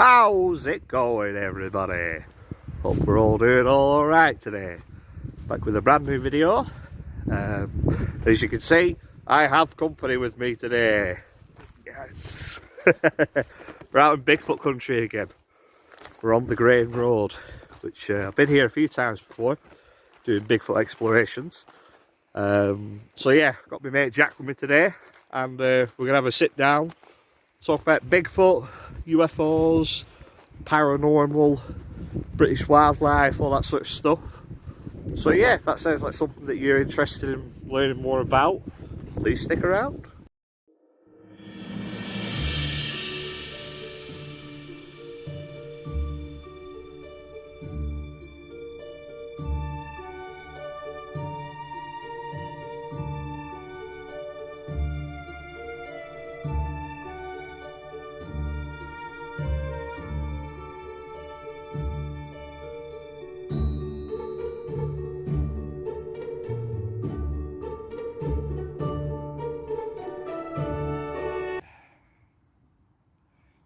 How's it going, everybody? Hope we're all doing alright today. Back with a brand new video. As you can see, I have company with me today. Yes. We're out in Bigfoot country again. We're on the Grain Road, which I've been here a few times before, doing Bigfoot explorations. So yeah, got my mate Jack with me today, and we're going to have a sit down, talk about Bigfoot, UFOs, paranormal, British wildlife, all that sort of stuff. So yeah, if that sounds like something that you're interested in learning more about, please stick around.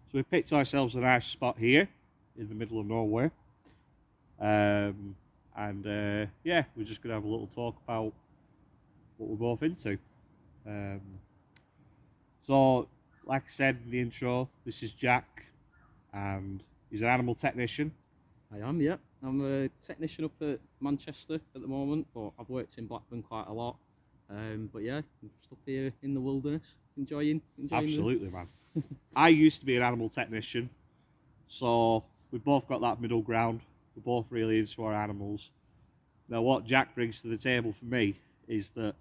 So we picked ourselves a nice spot here in the middle of nowhere, yeah, we're just going to have a little talk about what we're both into. So like I said in the intro, this is Jack, and he's an animal technician. I am, yeah. I'm a technician up at Manchester at the moment, but I've worked in Blackburn quite a lot. But yeah, I'm just up here in the wilderness, enjoying Absolutely, man. I used to be an animal technician, so we've both got that middle ground. We're both really into our animals. Now, what Jack brings to the table for me is that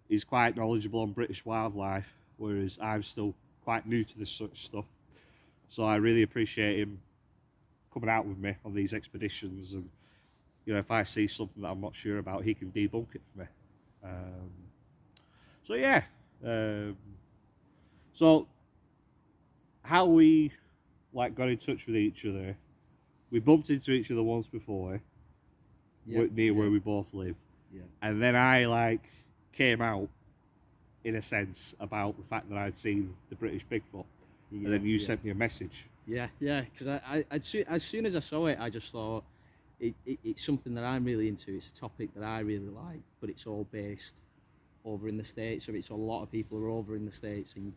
he's quite knowledgeable on British wildlife, whereas I'm still quite new to this sort of stuff. So I really appreciate him coming out with me on these expeditions, and you know, if I see something that I'm not sure about, he can debunk it for me. So yeah, so how we got in touch with each other, we bumped into each other once before, near where we both live, and then I came out in a sense about the fact that I'd seen the British Bigfoot, and then you sent me a message. Because as soon as I saw it, I just thought it's something that I'm really into. It's a topic that I really like, but it's all based over in the States, or it's a lot of people are over in the States, and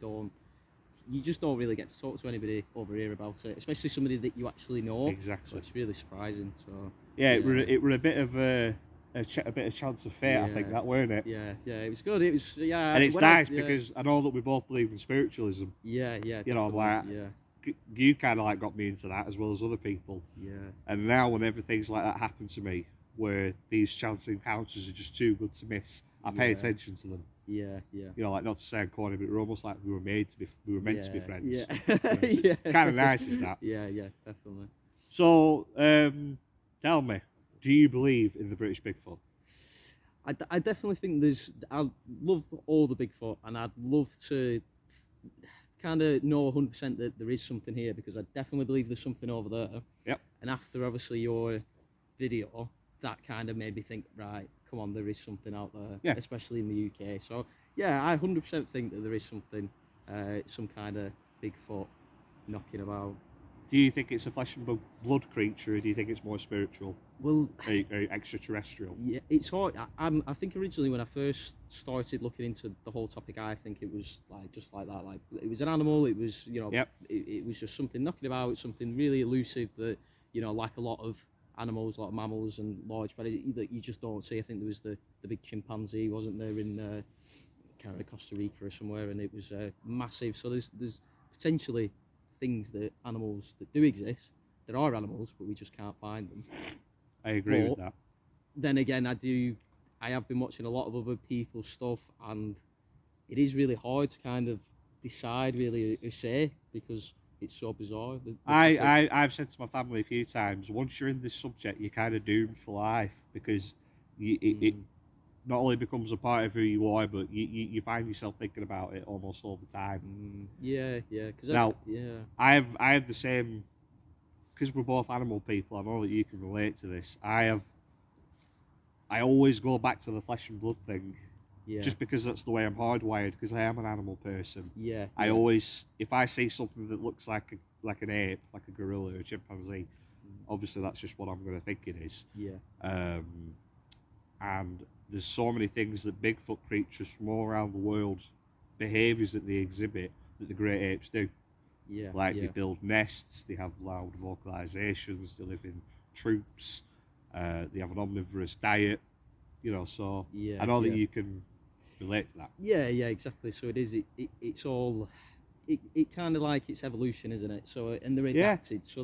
you just don't really get to talk to anybody over here about it, especially somebody that you actually know. Exactly. So it's really surprising. So yeah, it were a bit of a bit of chance of fate, I think, that, weren't it? Yeah, it was good. It was, and it's nice because I know that we both believe in spiritualism. Yeah. You know, you kind of got me into that as well as other people. Yeah. And now when everything's like that happened to me, where these chance encounters are just too good to miss, I pay attention to them. Yeah. You know, not to sound corny, but we're almost like we were meant to be friends. Yeah. Yeah. Kind of nice is that. Yeah, definitely. So, tell me, do you believe in the British Bigfoot? I definitely think I love all the Bigfoot, and I'd love to kind of know 100% that there is something here, because I definitely believe there's something over there. Yep. And after obviously your video, that kind of made me think, right, come on, there is something out there, especially in the UK. So yeah, I 100% think that there is something, some kind of Bigfoot knocking about. Do you think it's a flesh and blood creature, or do you think it's more spiritual? Well, extraterrestrial? Yeah, it's hard. I think originally when I first started looking into the whole topic, I think it was just like that. Like, it was an animal. It was, you know, it was just something knocking about, something really elusive that, you know, like a lot of animals, a lot of mammals and large predators that you just don't see. I think there was the big chimpanzee, wasn't there, in kind of Costa Rica or somewhere, and it was massive. So there's potentially things, that animals that do exist. There are animals, but we just can't find them. I agree with that. Then again, I have been watching a lot of other people's stuff, and it is really hard to kind of decide really or say, because it's so bizarre. I've said to my family a few times, once you're in this subject, you're kind of doomed for life, because it not only becomes a part of who you are, but you find yourself thinking about it almost all the time. Yeah. I have the same, because we're both animal people. I know that you can relate to this. I always go back to the flesh and blood thing. Yeah. Just because that's the way I'm hardwired, because I am an animal person. Yeah. I always, if I see something that looks like like an ape, like a gorilla or a chimpanzee. Obviously, that's just what I'm going to think it is. Yeah. And there's so many things that Bigfoot creatures from all around the world, behaviours that they exhibit that the great apes do. Yeah. Like they build nests, they have loud vocalizations, they live in troops, they have an omnivorous diet, you know, so Yeah, I know that you can relate to that. Yeah, exactly. So it is. It's all. It kind of like it's evolution, isn't it? So and they're adapted. So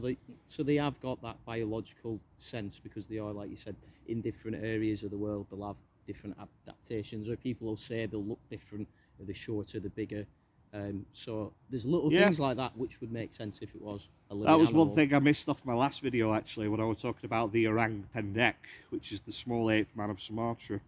they have got that biological sense because they are, like you said, in different areas of the world. They'll have different adaptations. Or people will say they'll look different. Are they shorter? They're bigger. So there's little things like that which would make sense if it was a living That was animal. one thing I missed off my last video actually when I was talking about the orang pendek, which is the small ape man of Sumatra.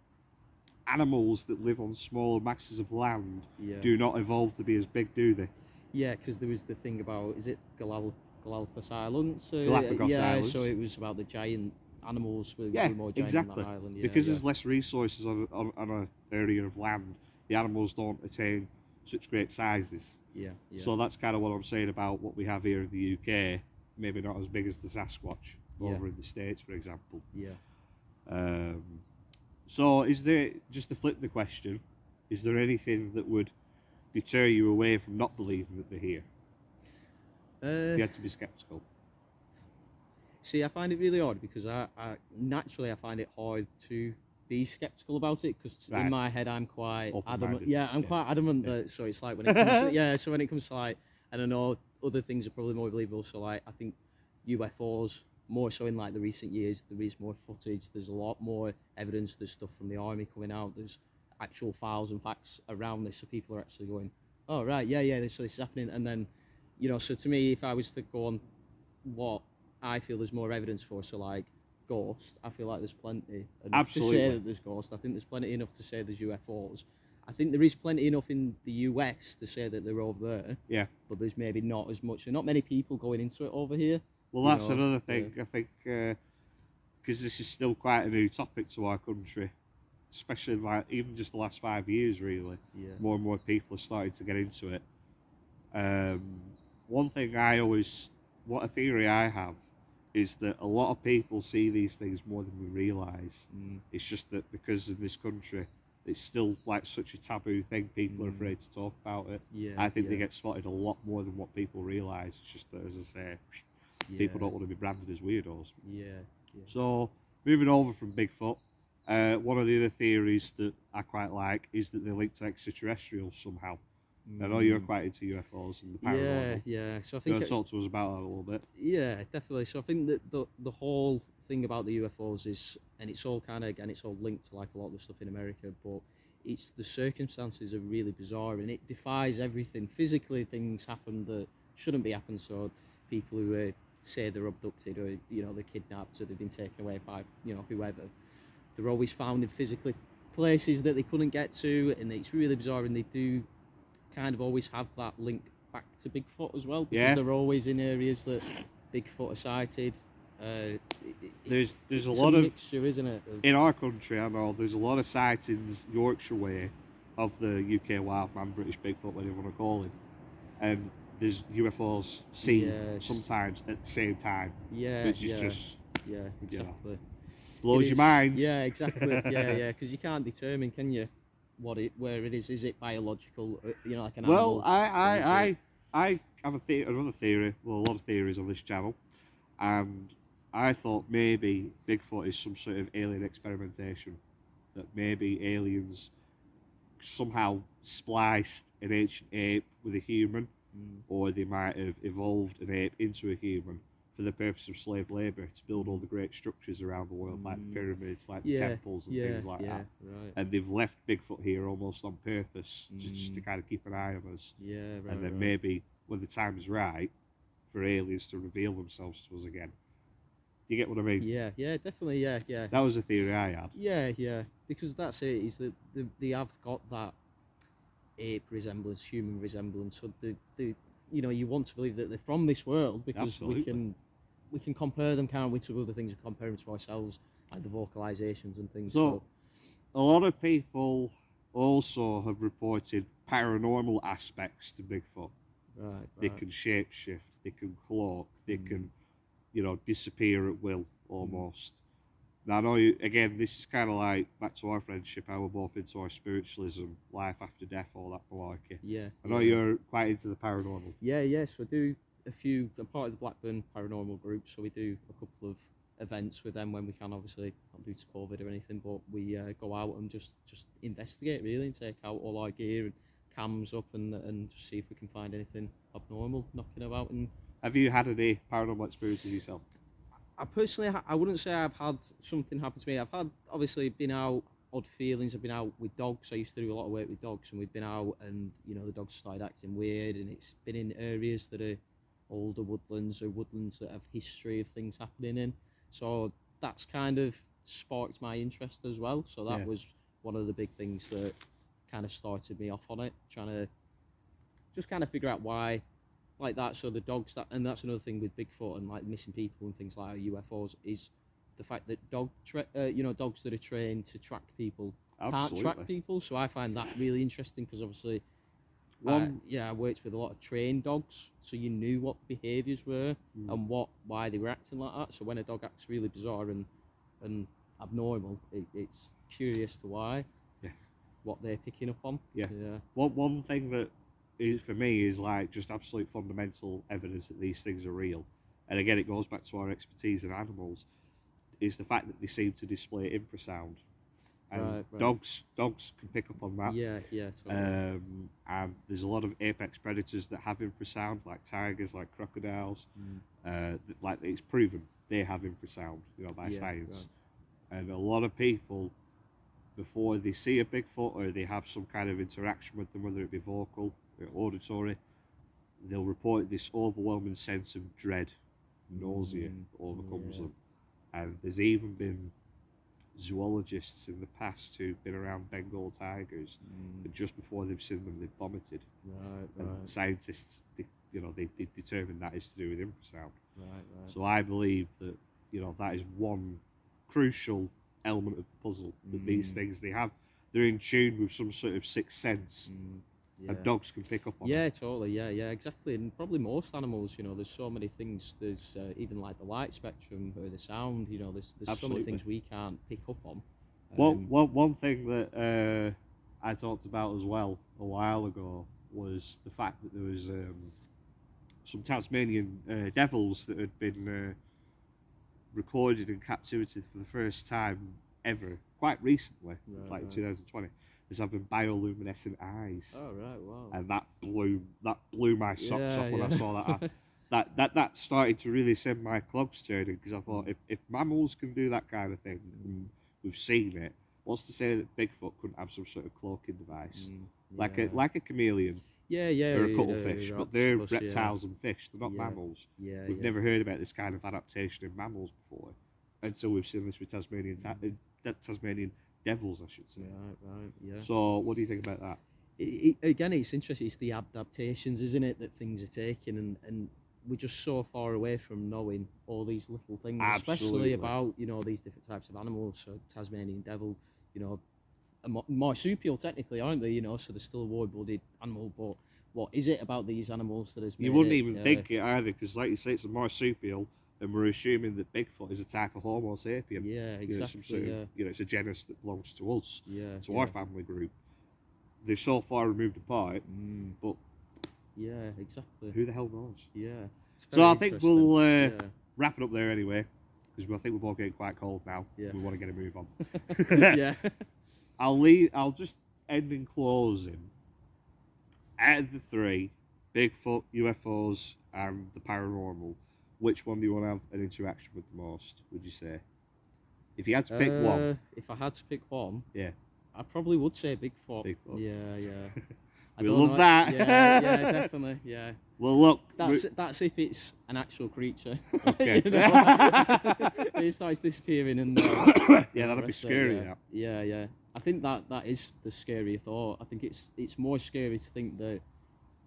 Animals that live on smaller masses of land do not evolve to be as big, do they? Yeah, because there was the thing about, is it Galapagos Islands? Galapagos Islands. So it was about the giant animals were more giant exactly. on that island. Because there's less resources on an area of land, the animals don't attain such great sizes. Yeah. So that's kind of what I'm saying about what we have here in the UK. Maybe not as big as the Sasquatch over in the States, for example. Yeah. So is there, just to flip the question, is there anything that would deter you away from not believing that they're here? You had to be sceptical. See, I find it really odd because I naturally I find it hard to be sceptical about it because in my head I'm quite adamant. Yeah, I'm quite adamant that. So it's like when it comes to, so when it comes to like, I don't know, other things are probably more believable. So like I think UFOs, more so in like the recent years, there is more footage. There's a lot more evidence. There's stuff from the army coming out. There's actual files and facts around this, so people are actually going, oh right, so this is happening. And then, you know, so to me, if I was to go on what I feel there's more evidence for, so like ghosts, I feel like there's plenty enough to say that there's ghosts. I think there's plenty enough to say there's UFOs. I think there is plenty enough in the US to say that they're over there. Yeah. But there's maybe not as much, and not many people going into it over here. Well, that's another thing. I think because this is still quite a new topic to our country, especially like even just the last 5 years, really. Yeah. More and more people are starting to get into it. One thing what a theory I have, is that a lot of people see these things more than we realise. It's just that because in this country, it's still like such a taboo thing, people are afraid to talk about it. I think they get spotted a lot more than what people realise. It's just that, as I say, people don't want to be branded as weirdos. So, moving over from Bigfoot, one of the other theories that I quite like is that they're linked to extraterrestrials somehow. I know you're quite into UFOs and the paranormal. So I think you want to talk to us about that a little bit? Yeah, definitely. So I think that the whole thing about the UFOs is, and it's all kind of, again, it's all linked to like a lot of the stuff in America, but it's the circumstances are really bizarre and it defies everything. Physically, things happen that shouldn't be happening. So people who say they're abducted or, you know, they're kidnapped or they've been taken away by, you know, whoever, they're always found in physically places that they couldn't get to, and it's really bizarre, and they do kind of always have that link back to Bigfoot as well, because they're always in areas that Bigfoot are sighted. There's a lot of mixture, isn't it? In our country, I know there's a lot of sightings Yorkshire way of the UK wild man, British Bigfoot, whatever you want to call him, and there's UFOs seen sometimes at the same time. Which is just exactly. You know, blows your mind. Yeah, exactly. Because you can't determine, can you, where it is? Is it biological? You know, like an animal? Well, I have another theory. Well, a lot of theories on this channel, and I thought maybe Bigfoot is some sort of alien experimentation. That maybe aliens somehow spliced an ancient ape with a human, or they might have evolved an ape into a human for the purpose of slave labour to build all the great structures around the world, like the pyramids, like the temples and things like that. Right. And they've left Bigfoot here almost on purpose, just to kind of keep an eye on us. And then maybe when the time is right for aliens to reveal themselves to us again. Do you get what I mean? Yeah, definitely, yeah. That was a theory I had. Yeah, because that's it, is that they have got that ape resemblance, human resemblance, so the you know, you want to believe that they're from this world, because we can compare them, can't we, to other things and compare them to ourselves, like the vocalizations and things. So a lot of people also have reported paranormal aspects to Bigfoot. Right. They can shapeshift, they can cloak, they can, you know, disappear at will almost. Now I know again, this is kind of like back to our friendship, how we're both into our spiritualism, life after death, all that malarkey. Yeah. I know you're quite into the paranormal. Yeah. So I do I'm part of the Blackburn Paranormal group, so we do a couple of events with them when we can, obviously not due to COVID or anything, but we go out and just investigate really, and take out all our gear and cams up and just see if we can find anything abnormal knocking about. And have you had any paranormal experiences yourself? I personally, I wouldn't say I've had something happen to me. I've had, obviously, been out, odd feelings. I've been out with dogs. I used to do a lot of work with dogs, and we've been out and, you know, the dogs started acting weird, and it's been in areas that are older woodlands or woodlands that have history of things happening in. So that's kind of sparked my interest as well. So that was one of the big things that kind of started me off on it, trying to just kind of figure out why like that. So the dogs, and that's another thing with Bigfoot and like missing people and things like UFOs, is the fact that dogs that are trained to track people can't track people. So I find that really interesting, because obviously I worked with a lot of trained dogs, so you knew what behaviours were and why they were acting like that. So when a dog acts really bizarre and abnormal, it's curious to why, what they're picking up on. One thing that is, for me, is like just absolute fundamental evidence that these things are real, and again it goes back to our expertise in animals, is the fact that they seem to display infrasound. And dogs can pick up on that. Totally. And there's a lot of apex predators that have infrasound, like tigers, like crocodiles. Like it's proven they have infrasound, you know, by science. And a lot of people, before they see a Bigfoot or they have some kind of interaction with them, whether it be vocal or auditory, they'll report this overwhelming sense of dread, nausea overcomes them. And there's even been zoologists in the past who've been around Bengal tigers, and just before they've seen them, they've vomited. And scientists, they determine that is to do with infrasound. So I believe that, you know, that is one crucial element of the puzzle, that these things, they're in tune with some sort of sixth sense, and dogs can pick up on it. Totally, exactly. And probably most animals, you know, there's so many things, there's even like the light spectrum or the sound, you know, there's so many things we can't pick up on. One thing that I talked about as well a while ago was the fact that there was some Tasmanian devils that had been recorded in captivity for the first time ever, quite recently, like in 2020, as having bioluminescent eyes. Oh right, wow! And that blew my socks off when I saw that. That started to really send my clogs turning, because I thought, if mammals can do that kind of thing, and we've seen it, what's to say that Bigfoot couldn't have some sort of cloaking device, like a chameleon? Or a cuttlefish, but they're reptiles and fish. They're not mammals. We've never heard about this kind of adaptation in mammals before, until we've seen this with Tasmanian devils, I should say. So, what do you think about that? Again, it's interesting. It's the adaptations, isn't it, that things are taking, and we're just so far away from knowing all these little things, especially about, you know, these different types of animals. So Tasmanian devil, you know, marsupial technically, aren't they? You know, so they're still a warm-blooded animal, but what is it about these animals that has made You wouldn't even think it either, because like you say, it's a marsupial, and we're assuming that Bigfoot is a type of Homo sapien. Exactly. You know, it's a genus that belongs to us, to our family group. They're so far removed apart, but exactly. Who the hell knows? So I think we'll wrap it up there anyway, because I think we're both getting quite cold now. We want to get a move on. I'll just end in closing. Out of the three, Bigfoot, UFOs, and the paranormal, which one do you want to have an interaction with the most, would you say? If you had to pick one. If I had to pick one, yeah, I probably would say Bigfoot. Bigfoot. Yeah. We love that. Yeah, definitely. Yeah. Well, look. That's if it's an actual creature. Okay. You know? It starts disappearing and. Yeah, that'd be scary. Yeah. I think that is the scary thought. I think it's more scary to think that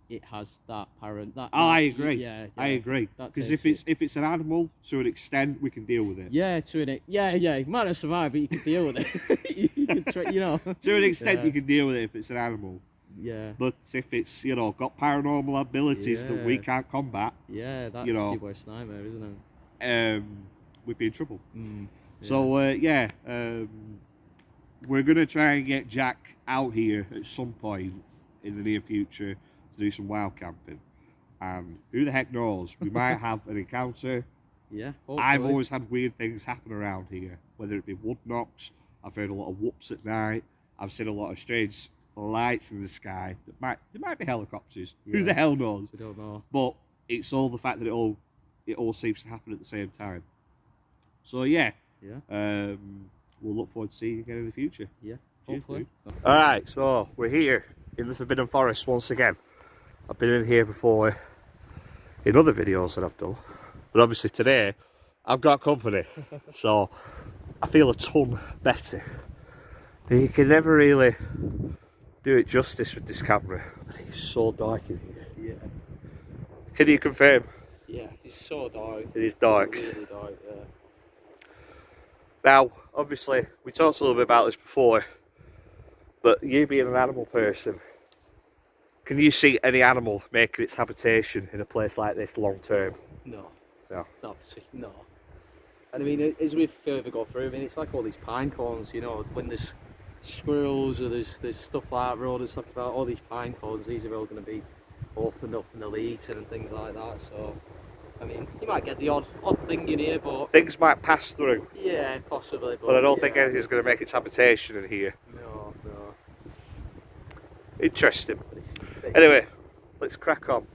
it has that parent. I agree. Yeah. I agree. Because if it's an animal, to an extent, we can deal with it. Yeah, You might not survive, but you can deal with it. You know. To an extent, you can deal with it if it's an animal. Yeah. But if it's, you know, got paranormal abilities that we can't combat, yeah, that's you know, your worst nightmare, isn't it? We'd be in trouble. Yeah. So we're gonna try and get Jack out here at some point in the near future to do some wild camping, and who the heck knows, we might have an encounter. Yeah, hopefully. I've always had weird things happen around here, whether it be wood knocks. I've heard a lot of whoops at night. I've seen a lot of strange lights in the sky. There might be helicopters. Who the hell knows? We don't know. But it's all the fact that it all seems to happen at the same time. So yeah. We'll look forward to seeing you again in the future. Yeah, hopefully. Alright, so we're here in the Forbidden Forest once again. I've been in here before in other videos that I've done, but obviously today I've got company, so I feel a ton better. But you can never really do it justice with this camera, but it's so dark in here. Yeah. Can you confirm? Yeah, it's so dark. It is dark. Really dark, yeah. Now, obviously, we talked a little bit about this before, but you being an animal person, can you see any animal making its habitation in a place like this long term? No. No. Not particularly, no. And I mean, as we further go through, I mean, it's like all these pine cones, you know, when there's squirrels or there's stuff like rodents talking about, all these pine cones, these are all going to be opened up and they'll eat and things like that, so... I mean, you might get the odd thing in here, but... Things might pass through. Yeah, possibly, but I don't think anything's going to make its habitation in here. No. Interesting. Anyway, let's crack on.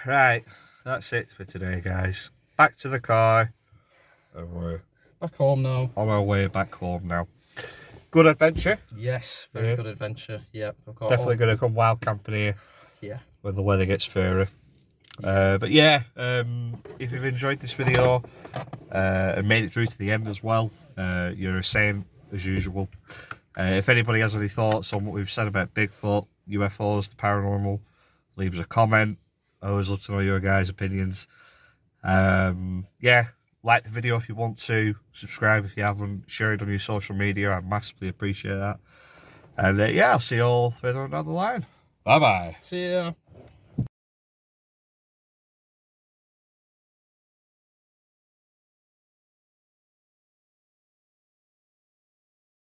Right, that's it for today, guys. Back to the car, and we're Back home now. on our way back home now. Good adventure. Yes, very good adventure. Yeah, Definitely going to come wild camping here. Yeah. When the weather gets fairer. But yeah, if you've enjoyed this video and made it through to the end as well, you're a saint as usual. If anybody has any thoughts on what we've said about Bigfoot, UFOs, the paranormal, leave us a comment. I always love to know your guys' opinions. Yeah, like the video if you want to, subscribe if you haven't, share it on your social media, I massively appreciate that. And yeah, I'll see you all further on down the line. Bye bye. See ya.